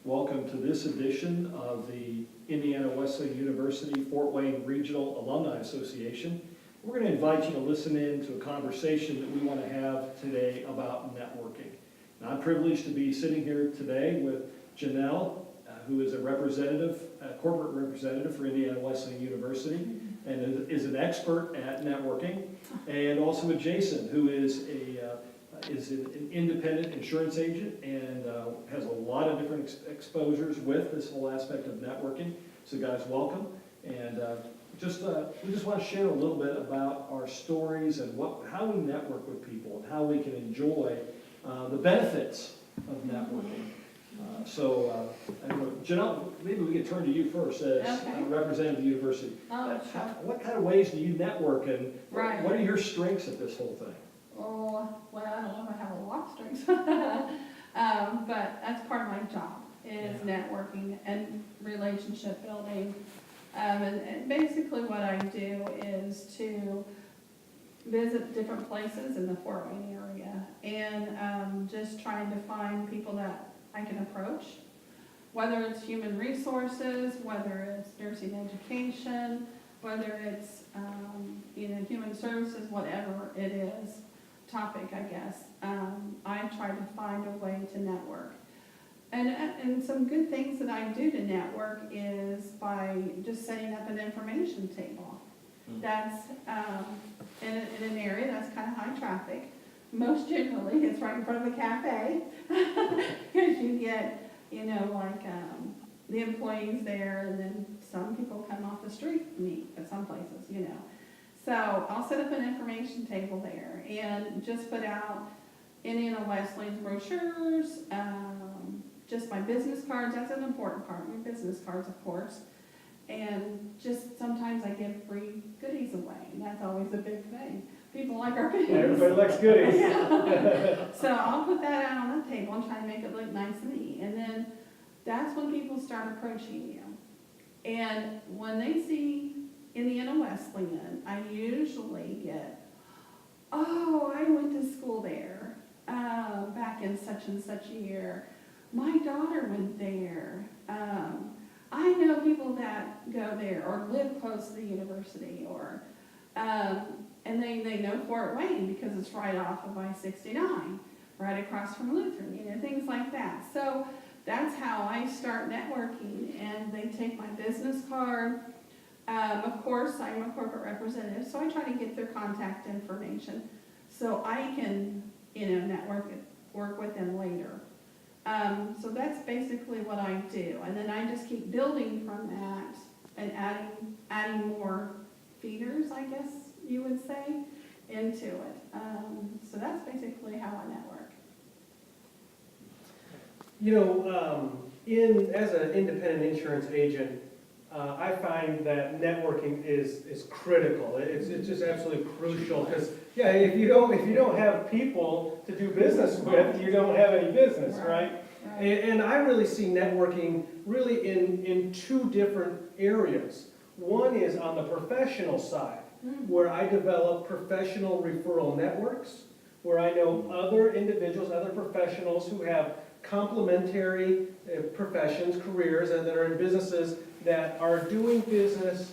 Welcome to this edition of the Indiana Wesleyan University Fort Wayne Regional Alumni Association. We're going to invite you to listen in to a conversation that we want to have today about networking. Now, I'm privileged to be sitting here today with Jonell, who is a representative, a corporate representative for Indiana Wesleyan University, and is an expert at networking, and also with Jason, who is an independent insurance agent and has a lot of different exposures with this whole aspect of networking. So guys, welcome. And we just want to share a little bit about our stories and how we network with people and how we can enjoy the benefits of networking. Jonell, maybe we could turn to you first as representative of the university. What kind of ways do you network, and what are your strengths at this whole thing? Oh, well, I don't know if I have a lot of strengths, but that's part of my job, is networking and relationship building. And basically what I do is to visit different places in the Fort Wayne area and just trying to find people that I can approach, whether it's human resources, whether it's nursing education, whether it's human services, whatever it is, topic, I guess. I try to find a way to network. And some good things that I do to network is by just setting up an information table. That's in an area that's kind of high traffic. Most generally, it's right in front of a cafe, because you get, the employees there, and then some people come off the street and meet at some places, So I'll set up an information table there and just put out Indiana Wesleyan's brochures, just my business cards. That's an important part, my business cards, of course. And just sometimes I give free goodies away, and that's always a big thing. People like our goodies. Everybody likes goodies. So I'll put that out on the table and try to make it look nice and neat. And then that's when people start approaching you. And when they see Indiana Wesleyan, I usually get, oh, I went to school there back in such and such a year. My daughter went there. I know people that go there or live close to the university, or and they know Fort Wayne because it's right off of I-69, right across from Lutheran, things like that. So that's how I start networking, and they take my business card. Of course, I'm a corporate representative, so I try to get their contact information so I can, work with them later. So that's basically what I do, and then I just keep building from that and adding more feeders, I guess you would say, into it. So that's basically how I network. As an independent insurance agent, I find that networking is critical. It's just absolutely crucial, because if you don't have people to do business with, you don't have any business, right? And I really see networking really in two different areas. One is on the professional side, where I develop professional referral networks, where I know other individuals, other professionals who have complementary professions, careers, and that are in businesses that are doing business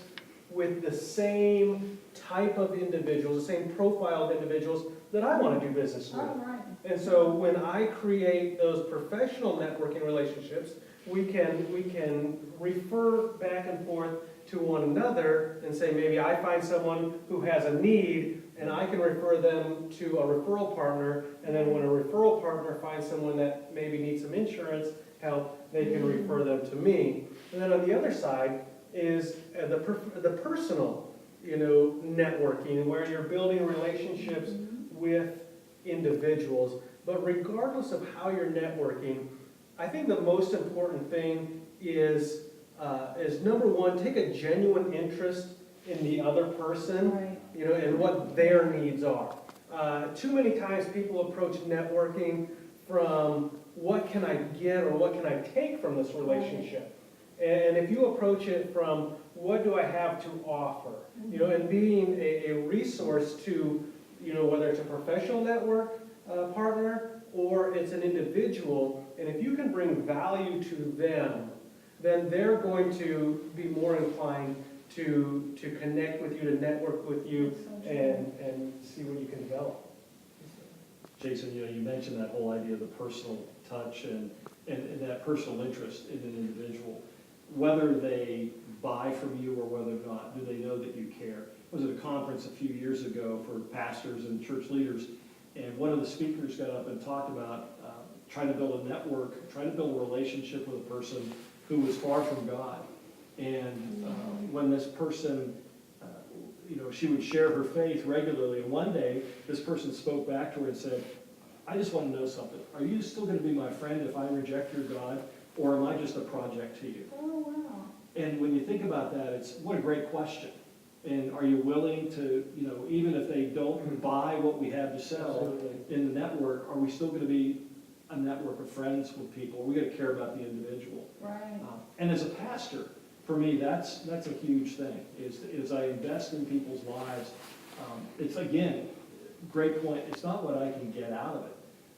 with the same type of individuals, the same profile of individuals that I want to do business with. Oh, right. And so when I create those professional networking relationships, we can refer back and forth to one another and say, maybe I find someone who has a need, and I can refer them to a referral partner, and then when a referral partner finds someone that maybe needs some insurance help, they can refer them to me. And then on the other side is the personal, networking, where you're building relationships with individuals. But regardless of how you're networking, I think the most important thing is number one, take a genuine interest in the other person, and what their needs are. Too many times people approach networking from what can I get or what can I take from this relationship. And if you approach it from what do I have to offer, and being a resource to, whether it's a professional network partner or it's an individual, and if you can bring value to them, then they're going to be more inclined to connect with you, to network with you, That's so true. and see what you can develop. Jason, you mentioned that whole idea of the personal touch and that personal interest in an individual. Whether they buy from you or whether or not, do they know that you care? I was at a conference a few years ago for pastors and church leaders, and one of the speakers got up and talked about trying to build a network, trying to build a relationship with a person who was far from God. And when this person, she would share her faith regularly, and one day this person spoke back to her and said, I just want to know something. Are you still going to be my friend if I reject your God, or am I just a project to you? Oh, wow. And when you think about that, it's what a great question. And are you willing to, even if they don't buy what we have to sell in the network, are we still going to be a network of friends with people? Are we going to care about the individual? Right. And as a pastor, for me, that's a huge thing, is I invest in people's lives. It's, again, great point, it's not what I can get out of it.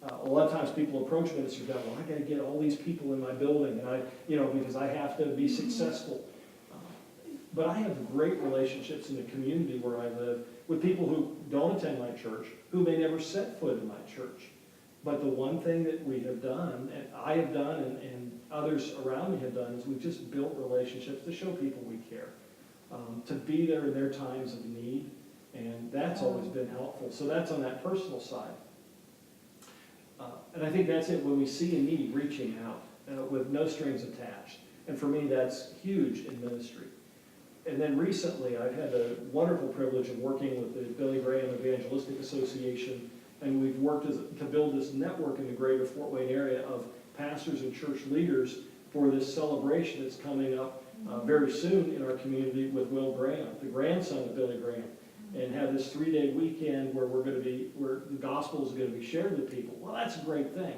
A lot of times people approach me and say, well, I got to get all these people in my building, and because I have to be successful. But I have great relationships in the community where I live with people who don't attend my church, who may never set foot in my church. But the one thing that we have done, and I have done, and others around me have done, is we've just built relationships to show people we care, to be there in their times of need, and that's always been helpful. So that's on that personal side. And I think that's it, when we see a need, reaching out with no strings attached. And for me, that's huge in ministry. And then recently, I've had the wonderful privilege of working with the Billy Graham Evangelistic Association, and we've worked to build this network in the greater Fort Wayne area of pastors and church leaders for this celebration that's coming up very soon in our community with Will Graham, the grandson of Billy Graham, and have this 3-day weekend where where the gospel is going to be shared with people. Well, that's a great thing.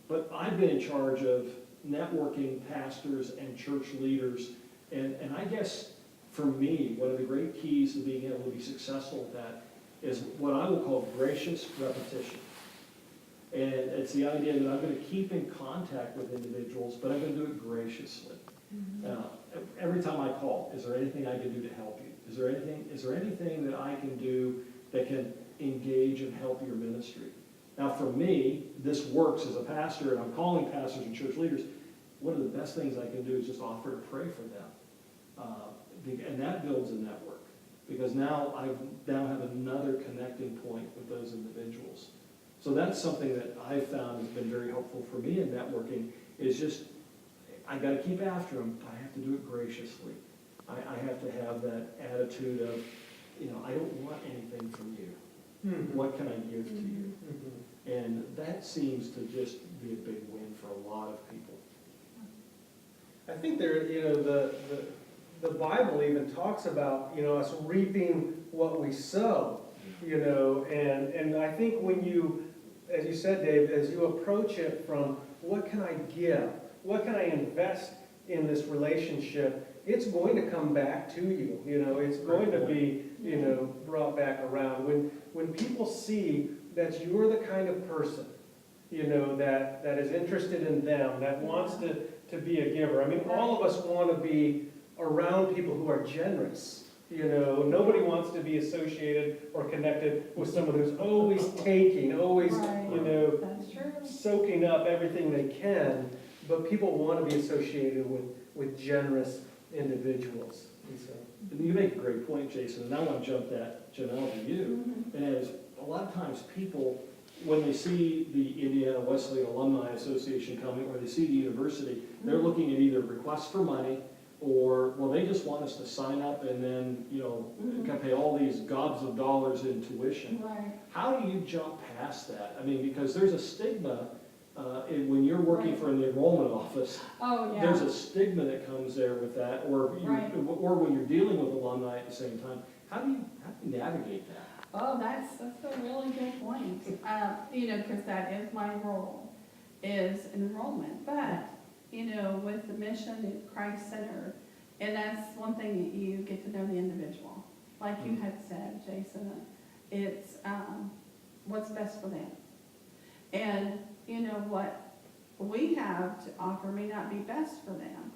But I've been in charge of networking pastors and church leaders, and I guess for me, one of the great keys to being able to be successful at that is what I will call gracious repetition. And it's the idea that I'm going to keep in contact with individuals, but I'm going to do it graciously. Every time I call, is there anything I can do to help you? Is there anything that I can do that can engage and help your ministry? Now for me, this works as a pastor, and I'm calling pastors and church leaders. One of the best things I can do is just offer to pray for them. And that builds a network, because now I have another connecting point with those individuals. So that's something that I've found has been very helpful for me in networking, is just, I got to keep after them, but I have to do it graciously. I have to have that attitude of, I don't want anything from you. What can I give to you? And that seems to just be a big win for a lot of people. I think the Bible even talks about, us reaping what we sow, and I think when you, as you said, Dave, as you approach it from what can I give, what can I invest in this relationship, it's going to come back to you, it's going to be, brought back around. When people see that you're the kind of person, that is interested in them, that wants to be a giver. I mean, all of us want to be around people who are generous. Nobody wants to be associated or connected with someone who's always taking, always, That's true. soaking up everything they can. But people want to be associated with generous individuals. And so. You make a great point, Jason, and I want to jump that, Jonell, to you. And as a lot of times people, when they see the Indiana Wesleyan Alumni Association coming, or they see the university, they're looking at either requests for money, or, well, they just want us to sign up and then, can pay all these gobs of dollars in tuition. Right. How do you jump past that? I mean, because there's a stigma when you're working for an enrollment office. Oh, yeah. There's a stigma that comes there with that, or when you're dealing with alumni at the same time. How do you navigate that? Oh, that's a really good point. Because that is my role, is enrollment. But, with the mission, Christ Center, and that's one thing that you get to know the individual. Like you had said, Jason, it's what's best for them. And, what we have to offer may not be best for them.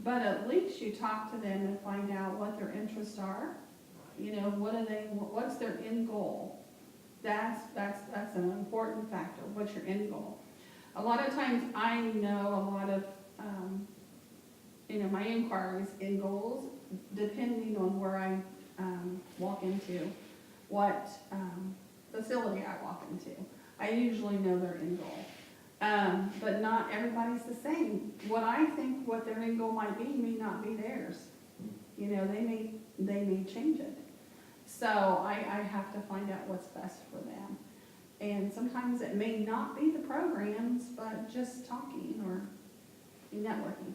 But at least you talk to them and find out what their interests are. You know, what's their end goal? That's an important factor. What's your end goal? A lot of times I know a lot of, my inquiries and goals, depending on where I walk into, what facility I walk into. I usually know their end goal. But not everybody's the same. What I think what their end goal might be may not be theirs. You know, they may change it. So I have to find out what's best for them. And sometimes it may not be the programs, but just talking or networking.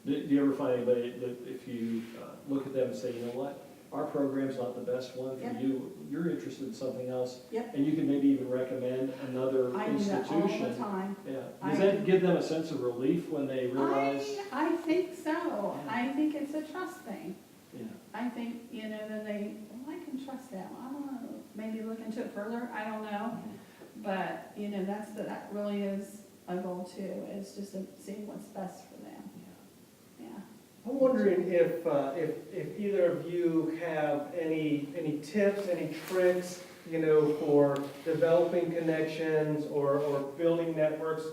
Do you ever find anybody that if you look at them and say, you know what, our program's not the best one for Yep. you, you're interested in something else, Yep. and you can maybe even recommend another I do that all the institution. time. Yeah. Does that give them a sense of relief when they realize? I think so. Yeah. I think it's a trust thing. Yeah. I think, that I can trust them. I don't know, maybe look into it further, I don't know. But, that really is a goal too, is just to see what's best for them. Yeah. I'm wondering if either of you have any tips, any tricks, for developing connections or building networks.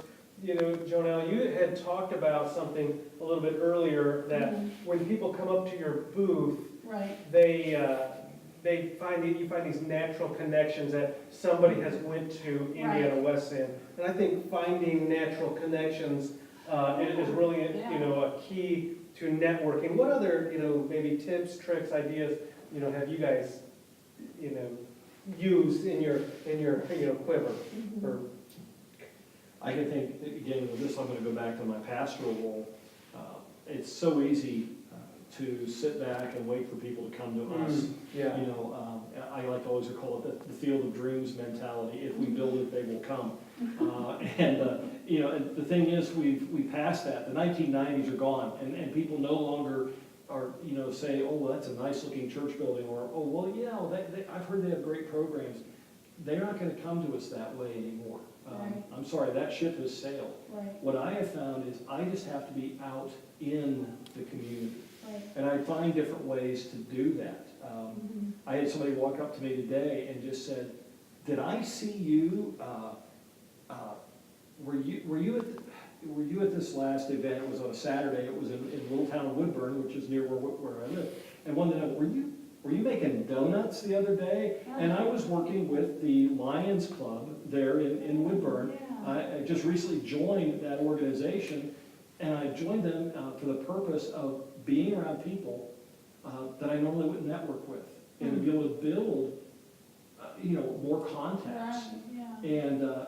Jonell, you had talked about something a little bit earlier that when people come up to your booth, Right. they find that you find these natural connections that somebody has went to Indiana West in. And I think finding natural connections is really, a key to networking. What other, maybe tips, tricks, ideas, have you guys, used in your quiver? Or, I can think, again, with this, I'm gonna go back to my pastoral role. It's so easy to sit back and wait for people to come to us. yeah. I like to always call it the field of dreams mentality. If we build it, they will come. And the thing is, we passed that. The 1990s are gone, and people no longer are, say, oh, well, that's a nice looking church building, or, oh, well, yeah, I've heard they have great programs. They're not gonna come to us that way anymore. Right. I'm sorry, that ship has sailed. Right. What I have found is I just have to be out in the community. Right. And I find different ways to do that. I had somebody walk up to me today and just said, did I see you, were you at this last event? It was on a Saturday. It was in little town of Woodburn, which is near where I live. And wanted to know, were you making donuts the other day? And I was working with the Lions Club there in Woodburn. Yeah. I just recently joined that organization, and I joined them for the purpose of being around people that I normally wouldn't network with, and to be able to build, more contacts. Right. Yeah.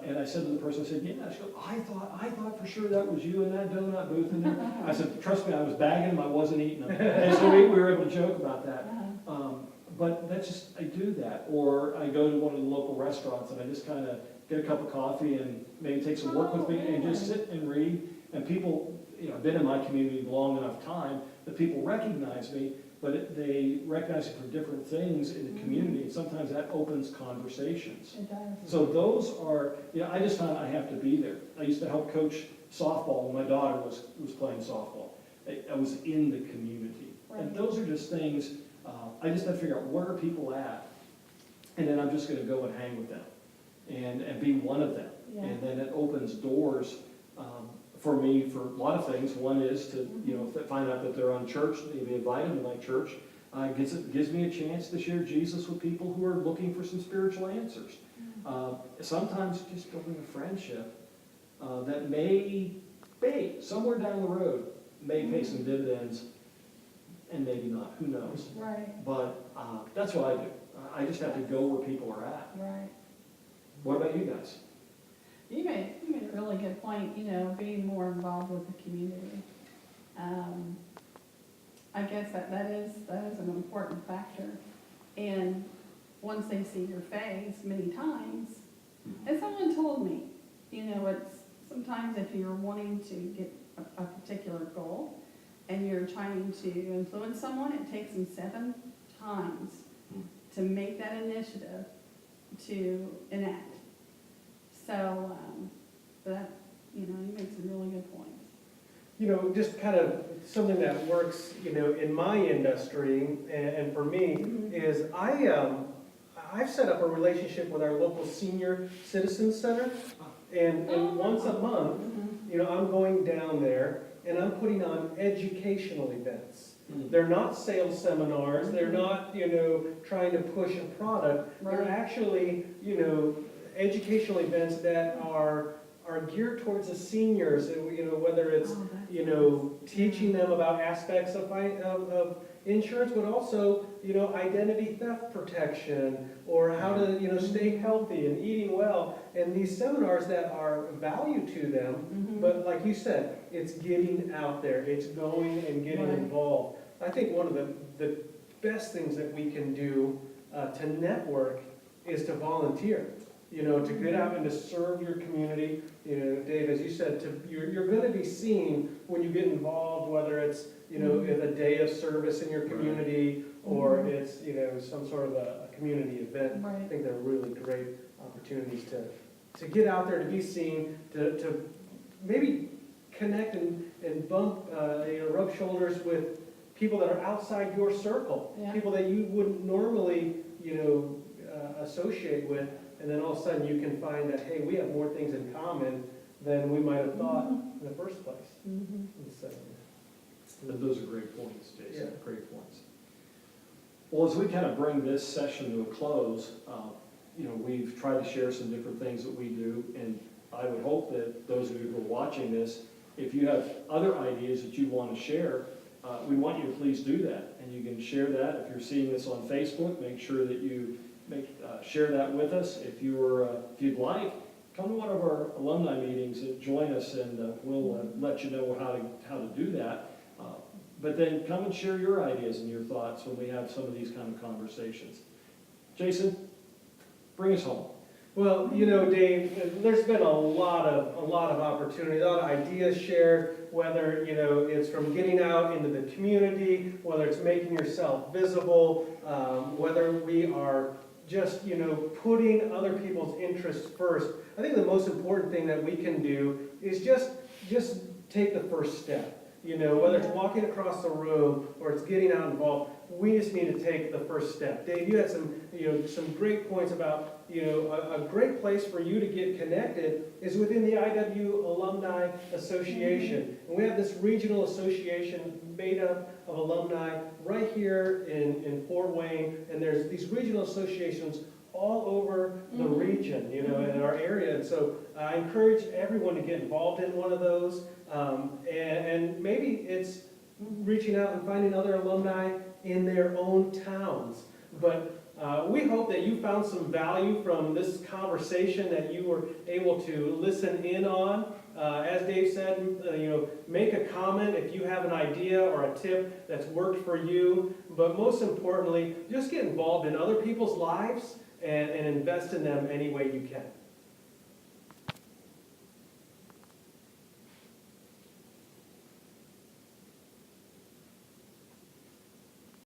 And I said to the person, I said, yeah, she goes, I thought for sure that was you in that donut booth in there. I said, trust me, I was bagging them, I wasn't eating them. And so we were able to joke about that. But that's just, I do that. Or I go to one of the local restaurants and I just kind of get a cup of coffee and maybe take some work with me and just sit and read. And people, I've been in my community long enough time that people recognize me, but they recognize me for different things in the community, and sometimes that opens conversations. It does. So those are, I just found I have to be there. I used to help coach softball when my daughter was playing softball. I was in the community. Right. And those are just things, I just have to figure out where are people at, and then I'm just gonna go and hang with them and be one of them. Yeah. And then it opens doors for me for a lot of things. One is to, find out that they're on church, maybe invite them to my church. Gives me a chance to share Jesus with people who are looking for some spiritual answers. Sometimes just building a friendship that may, somewhere down the road, may pay some dividends, and maybe not, who knows. Right. But that's what I do. I just have to go where people are at. Right. What about you guys? You made a really good point, being more involved with the community. I guess that is an important factor. And once they see your face many times, and someone told me, it's sometimes if you're wanting to get a particular goal and you're trying to influence someone, it takes them 7 times to make that initiative to enact. So But, you know, you make some really good points. You know, just kind of something that works, you know, in my industry and for me is I've set up a relationship with our local senior citizen center, and once a month, you know, I'm going down there and I'm putting on educational events. They're not sales seminars, they're not, you know, trying to push a product. They're Right. actually, you know, educational events that are geared towards the seniors, you know, whether it's, Oh, that's you know, teaching them about aspects of insurance, but also, you know, identity theft protection, or how to, you know, stay healthy and eating well, and these seminars that are value to them, but like you said, it's getting out there, it's going and getting Right. involved. I think one of the best things that we can do to network is to volunteer. You know, to get out and to serve your community. You know, Dave, as you said, you're going to be seen when you get involved, whether it's, you know, in a day of service in your community, or it's, you know, some sort of a community event. Right. I think they're really great opportunities to get out there, to be seen, to maybe connect and bump, you know, rub shoulders with people that are outside your circle, Yeah. people that you wouldn't normally, you know, associate with. And then all of a sudden you can find that, hey, we have more things in common than we might have thought in the first place. And so, Those are great points, Jason, Yeah. great points. Well, as we kind of bring this session to a close, you know, we've tried to share some different things that we do, and I would hope that those of you who are watching this, if you have other ideas that you want to share, we want you to please do that. And you can share that. If you're seeing this on Facebook, make sure that you share that with us. If you'd like, come to one of our alumni meetings and join us, and we'll let you know how to do that. But then come and share your ideas and your thoughts when we have some of these kind of conversations. Jason, bring us home. well, you know, Dave, there's been a lot of opportunity, a lot of ideas shared, whether, you know, it's from getting out into the community, whether it's making yourself visible, whether we are just, you know, putting other people's interests first. I think the most important thing that we can do is just take the first step. You know, whether it's walking across the room or it's getting out involved, we just need to take the first step. Dave, you had some great points about, you know, a great place for you to get connected is within the IWU Alumni Association. And we have this regional association made up of alumni right here in Fort Wayne, and there's these regional associations all over the region, you know, in our area. And so I encourage everyone to get involved in one of those. And maybe it's reaching out and finding other alumni in their own towns. But we hope that you found some value from this conversation, that you were able to listen in on. As Dave said, you know, make a comment if you have an idea or a tip that's worked for you. But most importantly, just get involved in other people's lives and invest in them any way you can.